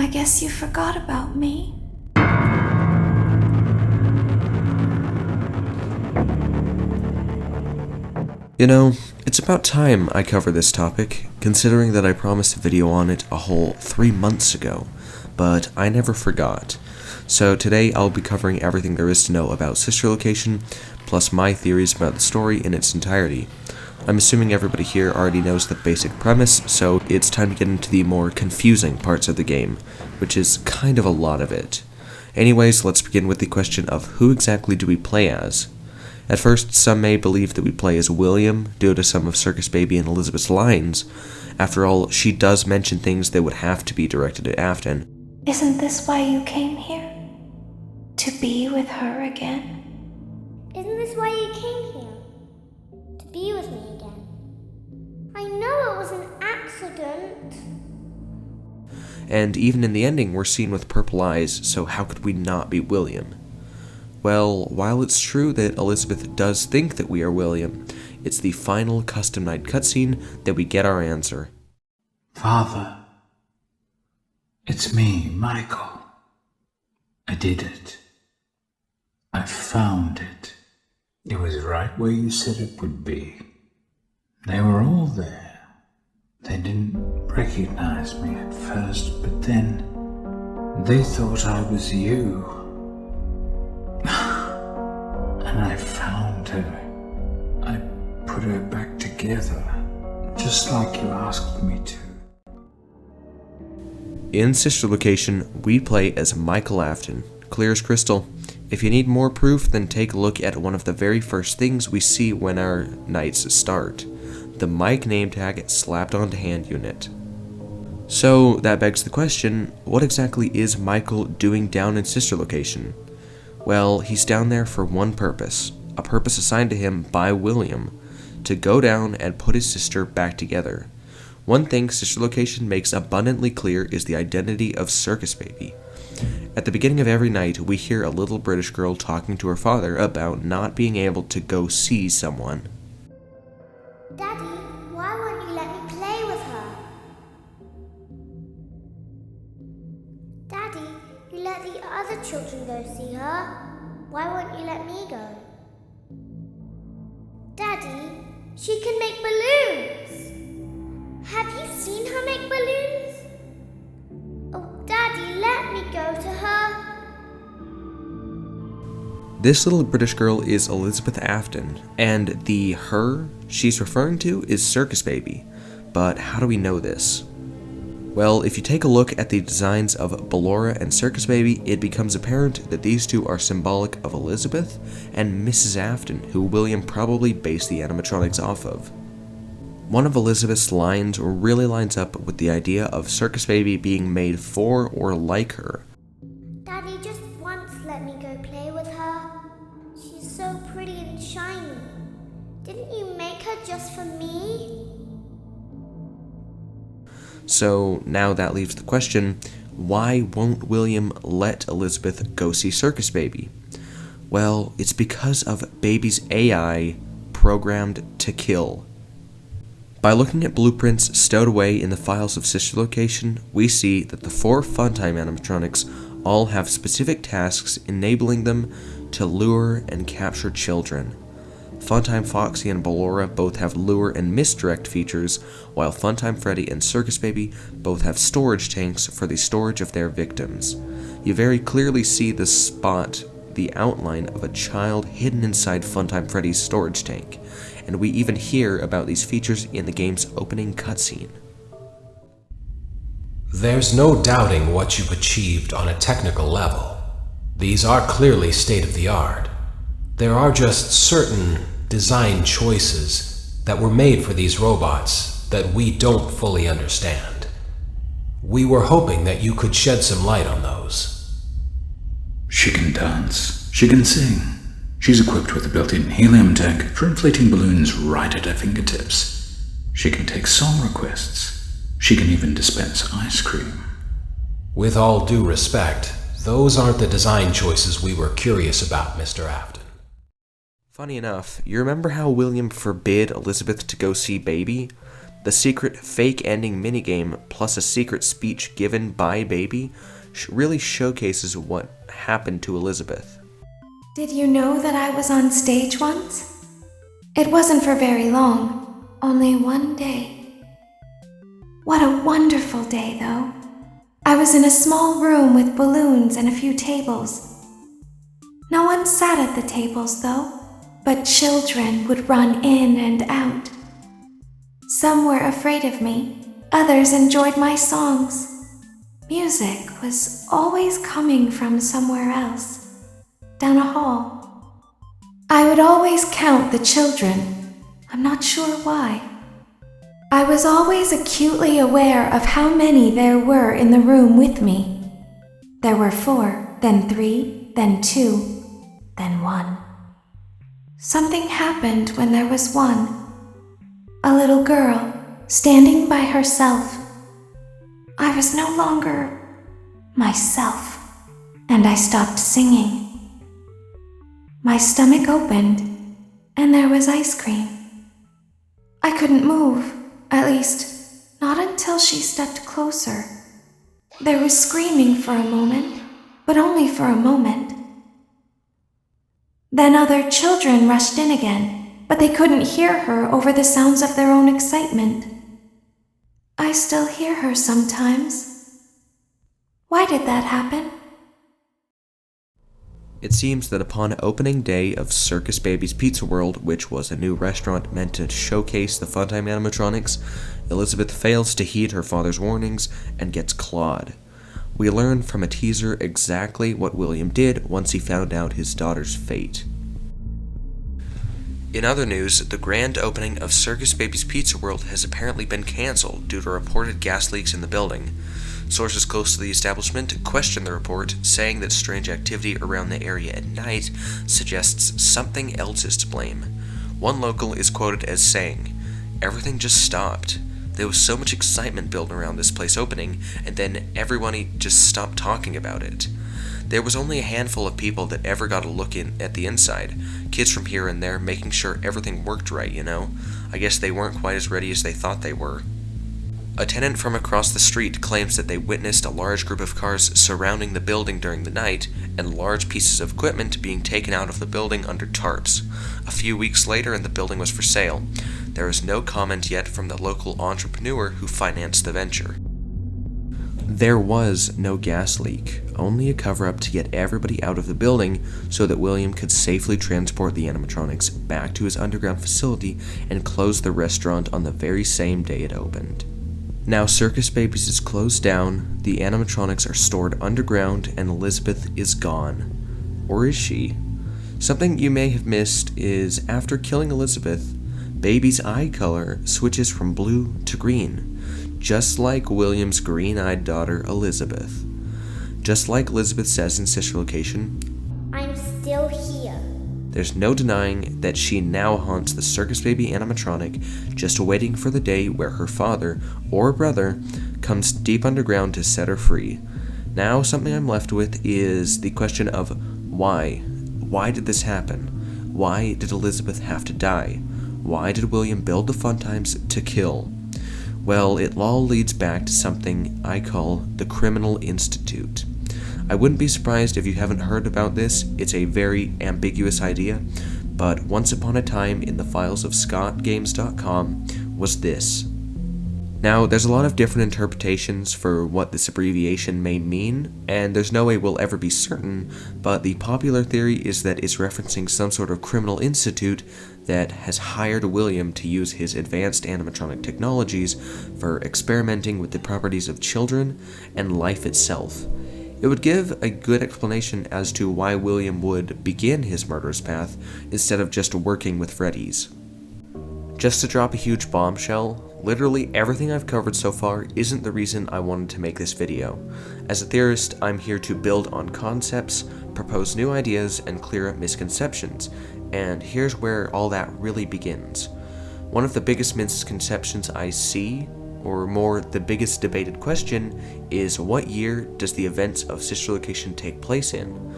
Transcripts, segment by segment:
guess you forgot about me. You know, it's about time I cover this topic, considering that I promised a video on it a whole 3 months ago, but I never forgot. So today I'll be covering everything there is to know about Sister Location, plus my theories about the story in its entirety. I'm assuming everybody here already knows the basic premise, so it's time to get into the more confusing parts of the game, which is kind of a lot of it. Anyways, let's begin with the question of who exactly do we play as? At first, some may believe that we play as William, due to some of Circus Baby and Elizabeth's lines. After all, she does mention things that would have to be directed at Afton. Isn't this why you came here? To be with her again? Isn't this why you came here? To be with me again? I know it was an accident. And even in the ending, we're seen with purple eyes, so how could we not be William? Well, while it's true that Elizabeth does think that we are William, it's the final custom night cutscene that we get our answer. Father, it's me, Michael. I did it. I found it. It was right where you said it would be. They were all there. They didn't recognize me at first, but then they thought I was you. And I found her. I put her back together, just like you asked me to. In Sister Location, we play as Michael Afton, clear as crystal. If you need more proof, then take a look at one of the very first things we see when our nights start. The Mike name tag slapped onto hand unit. So that begs the question, what exactly is Michael doing down in Sister Location? Well, he's down there for one purpose, a purpose assigned to him by William, to go down and put his sister back together. One thing Sister Location makes abundantly clear is the identity of Circus Baby. At the beginning of every night, we hear a little British girl talking to her father about not being able to go see someone. Daddy, why won't you let me play with her? Daddy, you let the other children go see her. Why won't you let me go? Daddy, she can make balloons. Have you seen her make balloons? Oh, Daddy, let me go to her. This little British girl is Elizabeth Afton, and the her she's referring to is Circus Baby. But how do we know this? Well, if you take a look at the designs of Ballora and Circus Baby, it becomes apparent that these two are symbolic of Elizabeth and Mrs. Afton, who William probably based the animatronics off of. One of Elizabeth's lines really lines up with the idea of Circus Baby being made for or like her. Daddy, just once let me go play with her. She's so pretty and shiny. Didn't you make her just for me? So now that leaves the question, why won't William let Elizabeth go see Circus Baby? Well, it's because of Baby's AI programmed to kill. By looking at blueprints stowed away in the files of Sister Location, we see that the 4 Funtime animatronics all have specific tasks enabling them to lure and capture children. Funtime Foxy and Ballora both have lure and misdirect features, while Funtime Freddy and Circus Baby both have storage tanks for the storage of their victims. You very clearly see the outline of a child hidden inside Funtime Freddy's storage tank, and we even hear about these features in the game's opening cutscene. There's no doubting what you've achieved on a technical level. These are clearly state-of-the-art. There are just certain design choices that were made for these robots that we don't fully understand. We were hoping that you could shed some light on those. She can dance. She can sing. She's equipped with a built-in helium tank for inflating balloons right at her fingertips. She can take song requests. She can even dispense ice cream. With all due respect, those aren't the design choices we were curious about, Mr. Afton. Funny enough, you remember how William forbid Elizabeth to go see Baby? The secret fake ending minigame plus a secret speech given by Baby really showcases what happened to Elizabeth. Did you know that I was on stage once? It wasn't for very long, only one day. What a wonderful day, though. I was in a small room with balloons and a few tables. No one sat at the tables, though, but children would run in and out. Some were afraid of me, others enjoyed my songs. Music was always coming from somewhere else, down a hall. I would always count the children, I'm not sure why. I was always acutely aware of how many there were in the room with me. There were 4, then 3, then 2, then 1. Something happened when there was 1. A little girl, standing by herself. I was no longer myself, and I stopped singing. My stomach opened, and there was ice cream. I couldn't move, at least, not until she stepped closer. There was screaming for a moment, but only for a moment. Then other children rushed in again, but they couldn't hear her over the sounds of their own excitement. I still hear her sometimes. Why did that happen? It seems that upon opening day of Circus Baby's Pizza World, which was a new restaurant meant to showcase the Funtime animatronics, Elizabeth fails to heed her father's warnings and gets clawed. We learn from a teaser exactly what William did once he found out his daughter's fate. In other news, the grand opening of Circus Baby's Pizza World has apparently been cancelled due to reported gas leaks in the building. Sources close to the establishment question the report, saying that strange activity around the area at night suggests something else is to blame. One local is quoted as saying, "Everything just stopped. There was so much excitement building around this place opening, and then everyone just stopped talking about it. There was only a handful of people that ever got a look in at the inside, kids from here and there making sure everything worked right, you know. I guess they weren't quite as ready as they thought they were." A tenant from across the street claims that they witnessed a large group of cars surrounding the building during the night, and large pieces of equipment being taken out of the building under tarps. A few weeks later, and the building was for sale. There is no comment yet from the local entrepreneur who financed the venture. There was no gas leak, only a cover-up to get everybody out of the building so that William could safely transport the animatronics back to his underground facility and close the restaurant on the very same day it opened. Now Circus Baby's is closed down, the animatronics are stored underground, and Elizabeth is gone. Or is she? Something you may have missed is after killing Elizabeth, Baby's eye color switches from blue to green, just like William's green-eyed daughter Elizabeth. Just like Elizabeth says in Sister Location, I'm still here. there's no denying that she now haunts the Circus Baby animatronic, just waiting for the day where her father, or brother, comes deep underground to set her free. Now something I'm left with is the question of why? Why did this happen? Why did Elizabeth have to die? Why did William build the Funtimes to kill? Well, it all leads back to something I call the Criminal Institute. I wouldn't be surprised if you haven't heard about this. It's a very ambiguous idea, but once upon a time in the files of scottgames.com was this. Now, there's a lot of different interpretations for what this abbreviation may mean, and there's no way we'll ever be certain, but the popular theory is that it's referencing some sort of criminal institute that has hired William to use his advanced animatronic technologies for experimenting with the properties of children and life itself. It would give a good explanation as to why William would begin his murderous path instead of just working with Freddy's. Just to drop a huge bombshell, literally everything I've covered so far isn't the reason I wanted to make this video. As a theorist, I'm here to build on concepts, propose new ideas, and clear up misconceptions, and here's where all that really begins. One of the biggest misconceptions I see, or more, the biggest debated question, is what year does the events of Sister Location take place in?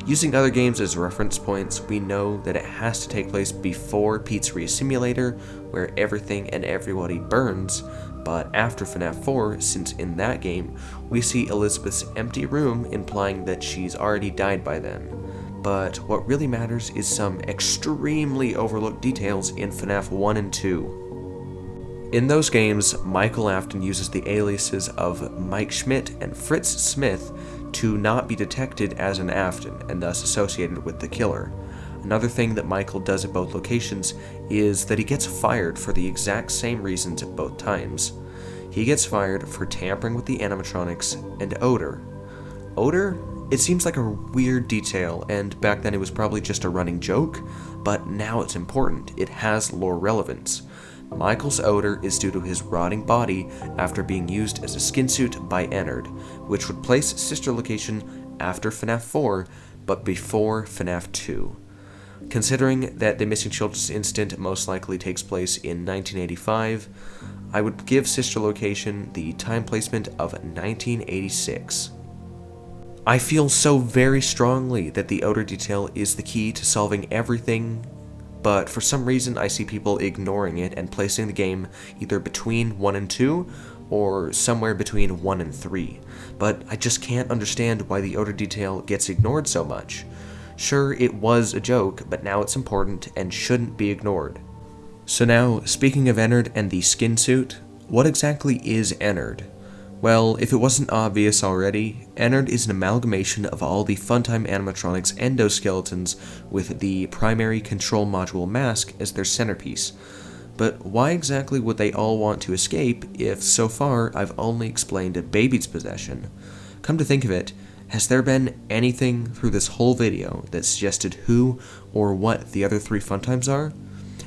Using other games as reference points, we know that it has to take place before Pizzeria Simulator, where everything and everybody burns, but after FNaF 4, since in that game, we see Elizabeth's empty room, implying that she's already died by then. But what really matters is some extremely overlooked details in FNaF 1 and 2. In those games, Michael Afton uses the aliases of Mike Schmidt and Fritz Smith to not be detected as an Afton, and thus associated with the killer. Another thing that Michael does at both locations is that he gets fired for the exact same reasons at both times. He gets fired for tampering with the animatronics and odor. Odor? It seems like a weird detail, and back then it was probably just a running joke, but now it's important. It has lore relevance. Michael's odor is due to his rotting body after being used as a skin suit by Ennard, which would place sister location after FNaF 4, but before FNaF 2. Considering that the missing children's incident most likely takes place in 1985, I would give sister location the time placement of 1986. I feel so very strongly that the odor detail is the key to solving everything, but for some reason I see people ignoring it and placing the game either between 1 and 2, or somewhere between 1 and 3, but I just can't understand why the odor detail gets ignored so much. Sure, it was a joke, but now it's important and shouldn't be ignored. So now, speaking of Ennard and the skin suit, what exactly is Ennard? Well, if it wasn't obvious already, Ennard is an amalgamation of all the Funtime animatronics endoskeletons with the primary control module mask as their centerpiece. But why exactly would they all want to escape if so far I've only explained Baby's possession? Come to think of it, has there been anything through this whole video that suggested who or what the other 3 Funtimes are?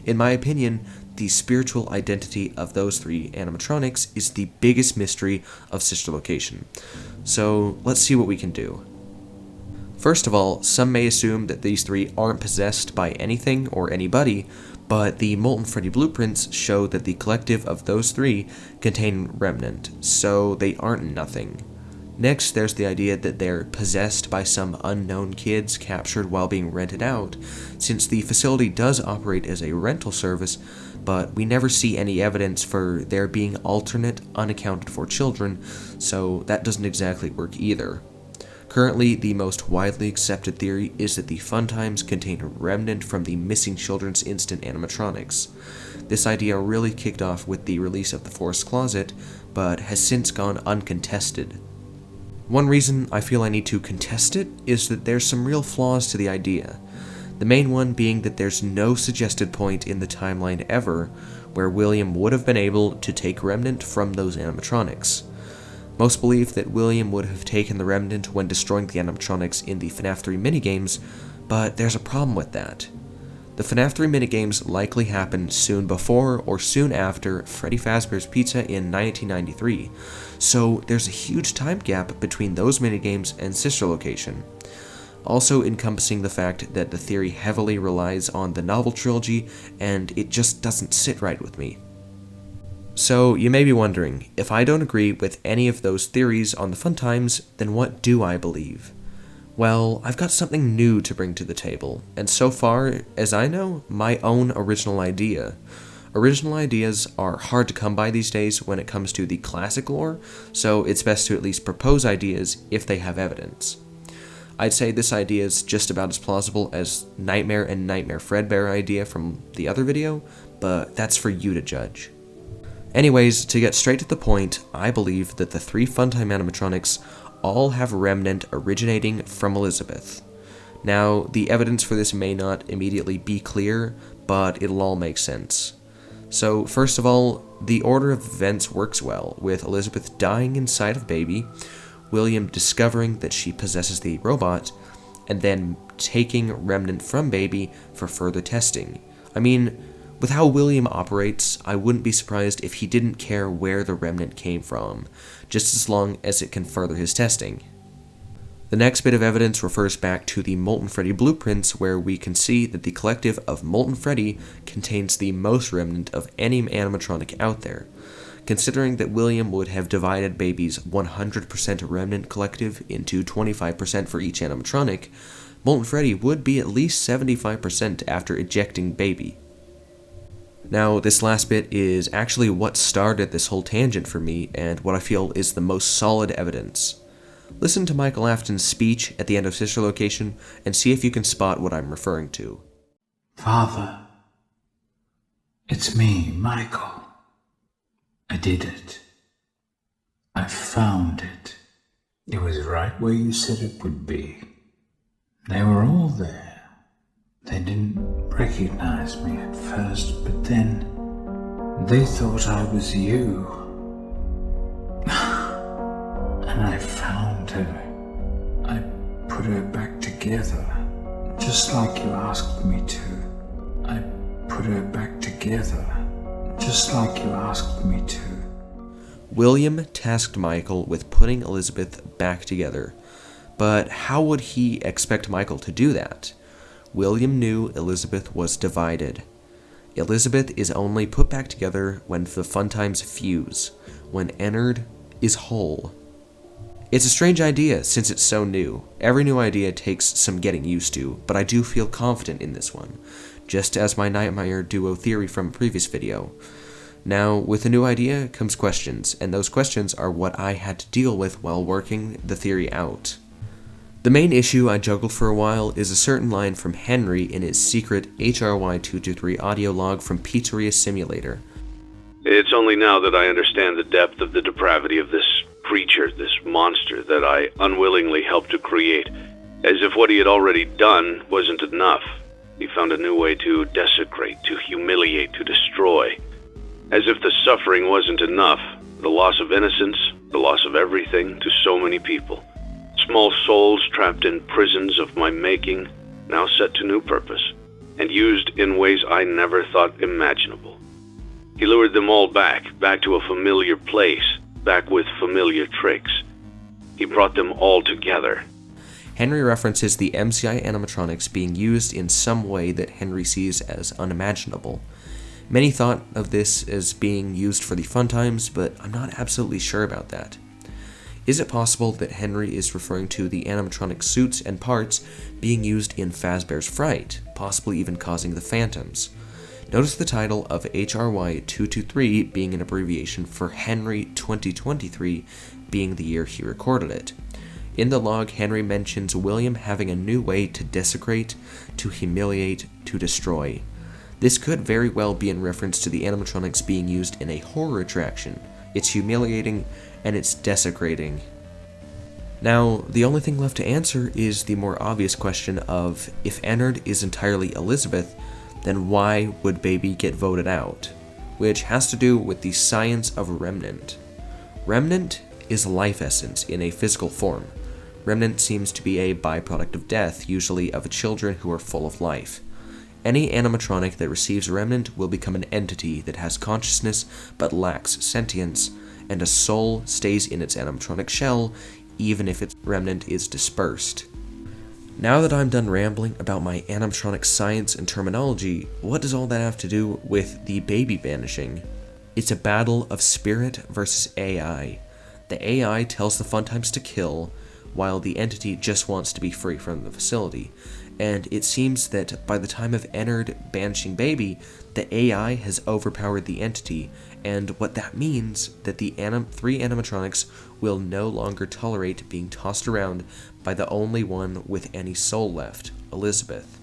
In my opinion, the spiritual identity of those 3 animatronics is the biggest mystery of sister location. So let's see what we can do. First of all, some may assume that these 3 aren't possessed by anything or anybody, but the Molten Freddy blueprints show that the collective of those 3 contain Remnant, so they aren't nothing. Next, there's the idea that they're possessed by some unknown kids captured while being rented out, since the facility does operate as a rental service, but we never see any evidence for there being alternate, unaccounted for children, so that doesn't exactly work either. Currently, the most widely accepted theory is that the Funtimes contain a remnant from the missing children's instant animatronics. This idea really kicked off with the release of the Forest Closet, but has since gone uncontested. One reason I feel I need to contest it is that there's some real flaws to the idea. The main one being that there's no suggested point in the timeline ever where William would have been able to take Remnant from those animatronics. Most believe that William would have taken the Remnant when destroying the animatronics in the FNaF 3 minigames, but there's a problem with that. The FNaF 3 minigames likely happened soon before or soon after Freddy Fazbear's Pizza in 1993, so there's a huge time gap between those minigames and sister location. Also encompassing the fact that the theory heavily relies on the novel trilogy, and it just doesn't sit right with me. So you may be wondering, if I don't agree with any of those theories on the Funtimes, then what do I believe? Well, I've got something new to bring to the table, and so far as I know, my own original idea. Original ideas are hard to come by these days when it comes to the classic lore, so it's best to at least propose ideas if they have evidence. I'd say this idea is just about as plausible as Nightmare and Nightmare Fredbear idea from the other video, but that's for you to judge. Anyways, to get straight to the point, I believe that the 3 Funtime animatronics all have Remnant originating from Elizabeth. Now, the evidence for this may not immediately be clear, but it'll all make sense. So, first of all, the order of events works well, with Elizabeth dying inside of Baby, William discovering that she possesses the robot, and then taking Remnant from Baby for further testing. I mean, with how William operates, I wouldn't be surprised if he didn't care where the Remnant came from, just as long as it can further his testing. The next bit of evidence refers back to the Molten Freddy blueprints, where we can see that the collective of Molten Freddy contains the most Remnant of any animatronic out there. Considering that William would have divided Baby's 100% Remnant collective into 25% for each animatronic, Molten Freddy would be at least 75% after ejecting Baby. Now, this last bit is actually what started this whole tangent for me, and what I feel is the most solid evidence. Listen to Michael Afton's speech at the end of Sister Location, and see if you can spot what I'm referring to. Father, it's me, Michael. I did it. I found it. It was right where you said it would be. They were all there. They didn't recognize me at first, but then they thought I was you. And I found her. I put her back together, just like you asked me to. I put her back together, just like you asked me to. William tasked Michael with putting Elizabeth back together, but how would he expect Michael to do that? William knew Elizabeth was divided. Elizabeth is only put back together when the Funtimes fuse, when Ennard is whole. It's a strange idea since it's so new. Every new idea takes some getting used to, but I do feel confident in this one, just as my Nightmare duo theory from a previous video. Now, with a new idea comes questions, and those questions are what I had to deal with while working the theory out. The main issue I juggled for a while is a certain line from Henry in his secret HRY223 audio log from Pizzeria Simulator. It's only now that I understand the depth of the depravity of this creature, this monster that I unwillingly helped to create, as if what he had already done wasn't enough. He found a new way to desecrate, to humiliate, to destroy. As if the suffering wasn't enough, the loss of innocence, the loss of everything to so many people. Small souls trapped in prisons of my making, now set to new purpose, and used in ways I never thought imaginable. He lured them all back to a familiar place, back with familiar tricks. He brought them all together. Henry references the MCI animatronics being used in some way that Henry sees as unimaginable. Many thought of this as being used for the Funtimes, but I'm not absolutely sure about that. Is it possible that Henry is referring to the animatronic suits and parts being used in Fazbear's Fright, possibly even causing the phantoms? Notice the title of HRY223 being an abbreviation for Henry 2023 being the year he recorded it. In the log, Henry mentions William having a new way to desecrate, to humiliate, to destroy. This could very well be in reference to the animatronics being used in a horror attraction. It's humiliating and it's desecrating. Now, the only thing left to answer is the more obvious question of, if Ennard is entirely Elizabeth, then why would Baby get voted out? Which has to do with the science of Remnant. Remnant is life essence in a physical form. Remnant seems to be a byproduct of death, usually of children who are full of life. Any animatronic that receives Remnant will become an entity that has consciousness but lacks sentience, and a soul stays in its animatronic shell even if its remnant is dispersed. Now that I'm done rambling about my animatronic science and terminology, what does all that have to do with the baby vanishing? It's a battle of spirit versus AI. The AI tells the Funtimes to kill, while the entity just wants to be free from the facility. And it seems that by the time of Ennard banishing Baby, the AI has overpowered the entity, and what that means that the three animatronics will no longer tolerate being tossed around by the only one with any soul left, Elizabeth.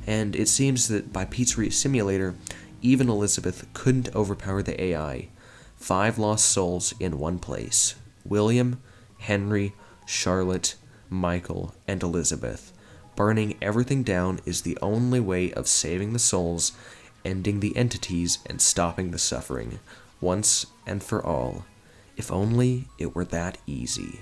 And it seems that by Pizzeria Simulator, even Elizabeth couldn't overpower the AI. 5 lost souls in one place: William, Henry, Charlotte, Michael, and Elizabeth. Burning everything down is the only way of saving the souls, ending the entities, and stopping the suffering, once and for all. If only it were that easy.